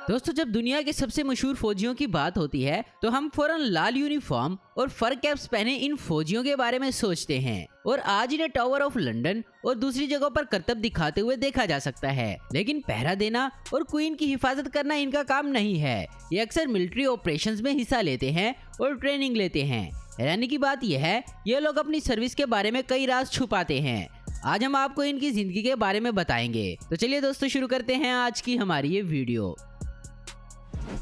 दोस्तों, जब दुनिया के सबसे मशहूर फौजियों की बात होती है तो हम फौरन लाल यूनिफॉर्म और फर कैप्स पहने इन फौजियों के बारे में सोचते हैं और आज इन्हें टावर ऑफ लंदन और दूसरी जगहों पर करतब दिखाते हुए देखा जा सकता है। लेकिन पहरा देना और क्वीन की हिफाजत करना इनका काम नहीं है। ये अक्सर मिलिट्री ऑपरेशंस में हिस्सा लेते हैं और ट्रेनिंग लेते हैं। हैरानी की बात यह है, ये लोग अपनी सर्विस के बारे में कई राज छुपाते हैं। आज हम आपको इनकी जिंदगी के बारे में बताएंगे। तो चलिए दोस्तों, शुरू करते हैं आज की हमारी ये वीडियो।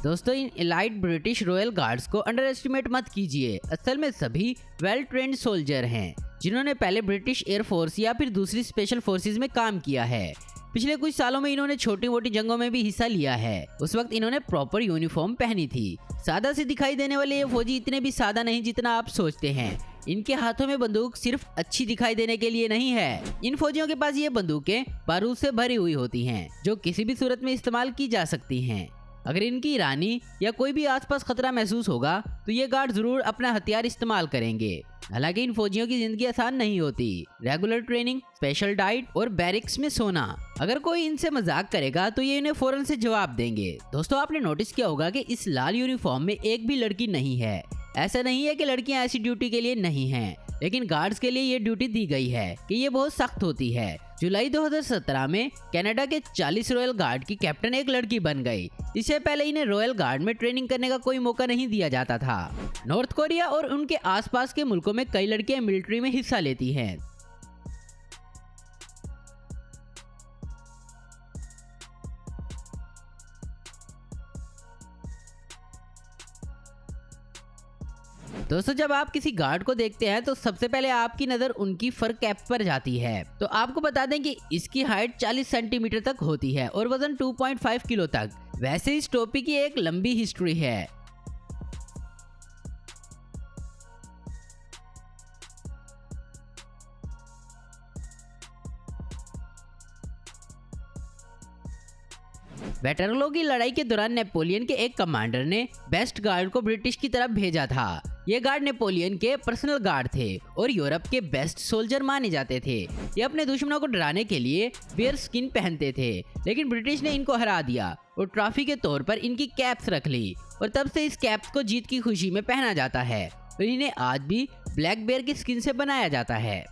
दोस्तों, इन एलाइट ब्रिटिश रॉयल गार्ड्स को अंडर एस्टिमेट मत कीजिए। असल में सभी वेल ट्रेंड सोल्जर हैं जिन्होंने पहले ब्रिटिश एयरफोर्स या फिर दूसरी स्पेशल फोर्सेस में काम किया है। पिछले कुछ सालों में इन्होंने छोटी मोटी जंगों में भी हिस्सा लिया है। उस वक्त इन्होंने प्रॉपर यूनिफॉर्म पहनी थी। सादा से दिखाई देने वाले ये फौजी इतने भी सादा नहीं जितना आप सोचते हैं। इनके हाथों में बंदूक सिर्फ अच्छी दिखाई देने के लिए नहीं है। इन फौजियों के पास ये बंदूकें बारूद से भरी हुई होती हैं जो किसी भी सूरत में इस्तेमाल की जा सकती हैं। अगर इनकी रानी या कोई भी आसपास खतरा महसूस होगा तो ये गार्ड जरूर अपना हथियार इस्तेमाल करेंगे। हालांकि इन फौजियों की जिंदगी आसान नहीं होती। रेगुलर ट्रेनिंग, स्पेशल डाइट और बैरिक्स में सोना। अगर कोई इनसे मजाक करेगा तो ये इन्हें फौरन से जवाब देंगे। दोस्तों, आपने नोटिस किया होगा कि इस लाल यूनिफॉर्म में एक भी लड़की नहीं है। ऐसा नहीं है कि लड़कियां ऐसी ड्यूटी के लिए नहीं हैं, लेकिन गार्ड्स के लिए ये ड्यूटी दी गई है कि ये बहुत सख्त होती है। जुलाई 2017 में कनाडा के 40 रॉयल गार्ड की कैप्टन एक लड़की बन गई। इससे पहले इन्हें रॉयल गार्ड में ट्रेनिंग करने का कोई मौका नहीं दिया जाता था। नॉर्थ कोरिया और उनके आसपास के मुल्कों में कई लड़कियां मिलिट्री में हिस्सा लेती हैं। दोस्तों, जब आप किसी गार्ड को देखते हैं तो सबसे पहले आपकी नजर उनकी फर कैप पर जाती है। तो आपको बता दें कि इसकी हाइट 40 सेंटीमीटर तक होती है और वजन 2.5 किलो तक। वैसे इस टोपी की एक लंबी हिस्ट्री है। वेटरलो की लड़ाई के दौरान नेपोलियन के एक कमांडर ने बेस्ट गार्ड को ब्रिटिश की तरफ भेजा था। ये गार्ड नेपोलियन के पर्सनल गार्ड थे और यूरोप के बेस्ट सोल्जर माने जाते थे। ये अपने दुश्मनों को डराने के लिए बेयर स्किन पहनते थे, लेकिन ब्रिटिश ने इनको हरा दिया और ट्रॉफी के तौर पर इनकी कैप्स रख ली और तब से इस कैप्स को जीत की खुशी में पहना जाता है और इन्हें आज भी ब्लैक बेयर की स्किन से बनाया जाता है।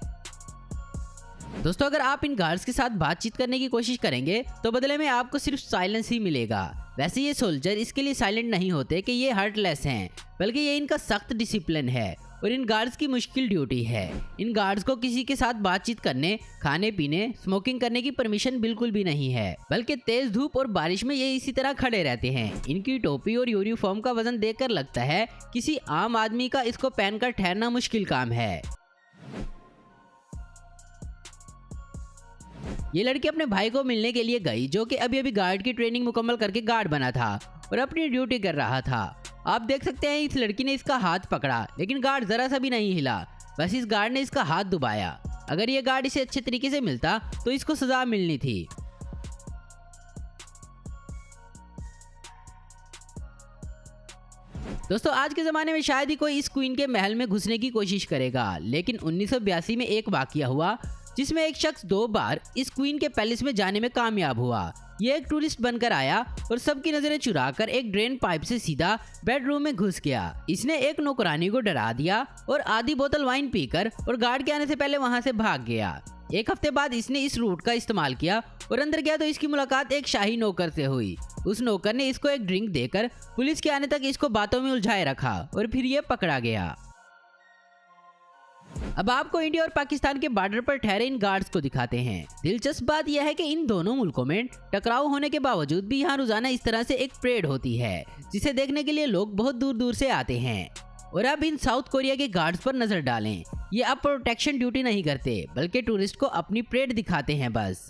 दोस्तों, अगर आप इन गार्ड्स के साथ बातचीत करने की कोशिश करेंगे तो बदले में आपको सिर्फ साइलेंस ही मिलेगा। वैसे ये सोल्जर इसके लिए साइलेंट नहीं होते कि ये हार्टलेस हैं, बल्कि ये इनका सख्त डिसिप्लिन है और इन गार्ड्स की मुश्किल ड्यूटी है। इन गार्ड्स को किसी के साथ बातचीत करने, खाने पीने, स्मोकिंग करने की परमिशन बिल्कुल भी नहीं है, बल्कि तेज धूप और बारिश में ये इसी तरह खड़े रहते हैं। इनकी टोपी और यूनिफॉर्म का वजन देखकर लगता है किसी आम आदमी का इसको पहनकर ठहरना मुश्किल काम है। ये लड़की अपने भाई को मिलने के लिए गई जो कि अभी गार्ड की ट्रेनिंग मुकम्मल करके गार्ड बना था और अपनी ड्यूटी कर रहा था। आप देख सकते हैं इस लड़की ने इसका हाथ पकड़ा, लेकिन गार्ड जरा सा भी नहीं हिला। बस इस गार्ड ने इसका हाथ दबाया। अगर ये गार्ड इसे अच्छे तरीके से मिलता तो इसको सजा मिलनी थी। दोस्तों, आज के ज़माने में शायद ही कोई इस क्वीन के महल में घुसने की कोशिश करेगा, लेकिन 1982 में एक वाकया हुआ जिसमें एक शख्स 2 बार इस क्वीन के पैलेस में जाने में कामयाब हुआ। ये एक टूरिस्ट बनकर आया और सबकी नजरें चुराकर एक ड्रेन पाइप से सीधा बेडरूम में घुस गया। इसने एक नौकरानी को डरा दिया और आधी बोतल वाइन पीकर और गार्ड के आने से पहले वहां से भाग गया। एक हफ्ते बाद इसने इस रूट का इस्तेमाल किया और अंदर गया तो इसकी मुलाकात एक शाही नौकर से हुई। उस नौकर ने इसको एक ड्रिंक देकर पुलिस के आने तक इसको बातों में उलझाए रखा और फिर ये पकड़ा गया। अब आपको इंडिया और पाकिस्तान के बॉर्डर पर ठहरे इन गार्ड्स को दिखाते हैं। दिलचस्प बात यह है कि इन दोनों मुल्कों में टकराव होने के बावजूद भी यहाँ रोजाना इस तरह से एक परेड होती है जिसे देखने के लिए लोग बहुत दूर दूर से आते हैं। और अब इन साउथ कोरिया के गार्ड्स पर नजर डालें। ये अब प्रोटेक्शन ड्यूटी नहीं करते, बल्कि टूरिस्ट को अपनी परेड दिखाते हैं बस।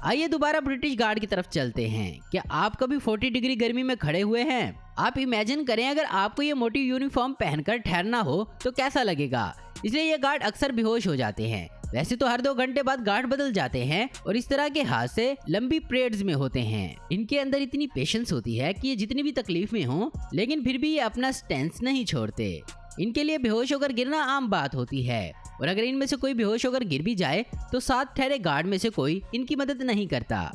आइए दोबारा ब्रिटिश गार्ड की तरफ चलते हैं। क्या आप कभी 40 डिग्री गर्मी में खड़े हुए हैं? आप इमेजिन करें अगर आपको ये मोटी यूनिफॉर्म पहनकर ठहरना हो तो कैसा लगेगा। इसलिए ये गार्ड अक्सर बेहोश हो जाते हैं। वैसे तो हर 2 घंटे बाद गार्ड बदल जाते हैं और इस तरह के हादसे लंबी परेड्स में होते हैं। इनके अंदर इतनी पेशेंस होती है कि ये जितनी भी तकलीफ में हो लेकिन फिर भी ये अपना स्टैंस नहीं छोड़ते। इनके लिए बेहोश होकर गिरना आम बात होती है और अगर इनमें से कोई बेहोश होकर गिर भी जाए तो साथ ठहरे गार्ड में से कोई इनकी मदद नहीं करता।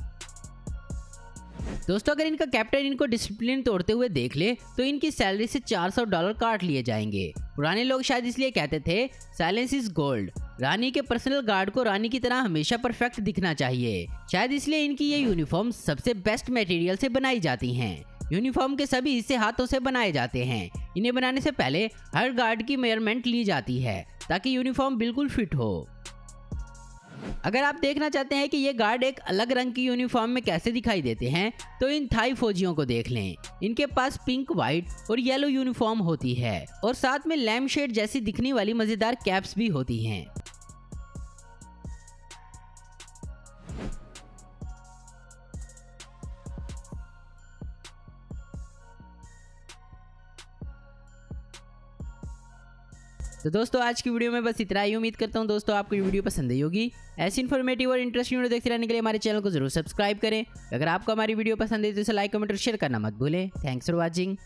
दोस्तों अगर इनका कैप्टन इनको डिसिप्लिन तोड़ते हुए देख ले तो इनकी सैलरी से $400 काट लिए जाएंगे। पुराने लोग शायद इसलिए कहते थे साइलेंस इज गोल्ड। रानी के पर्सनल गार्ड को रानी की तरह हमेशा परफेक्ट दिखना चाहिए। शायद इसलिए इनकी ये यूनिफॉर्म सबसे बेस्ट मटेरियल से बनाई जाती हैं। यूनिफॉर्म के सभी हिस्से हाथों से बनाए जाते हैं। इन्हें बनाने से पहले हर गार्ड की मेजरमेंट ली जाती है ताकि यूनिफॉर्म बिल्कुल फिट हो। अगर आप देखना चाहते हैं कि ये गार्ड एक अलग रंग की यूनिफॉर्म में कैसे दिखाई देते हैं तो इन थाई फौजियों को देख लें। इनके पास पिंक, व्हाइट और येलो यूनिफॉर्म होती है और साथ में लैम्प शेड जैसी दिखने वाली मजेदार कैप्स भी होती हैं। तो दोस्तों आज की वीडियो में बस इतना ही। उम्मीद करता हूँ दोस्तों आपको ये वीडियो पसंद आई होगी। ऐसी इन्फॉर्मेटिव और इंटरेस्टिंग वीडियो देखते रहने के लिए हमारे चैनल को जरूर सब्सक्राइब करें। अगर आपको हमारी वीडियो पसंद है तो इसे लाइक, कमेंट और शेयर करना मत भूलें। Thanks for watching.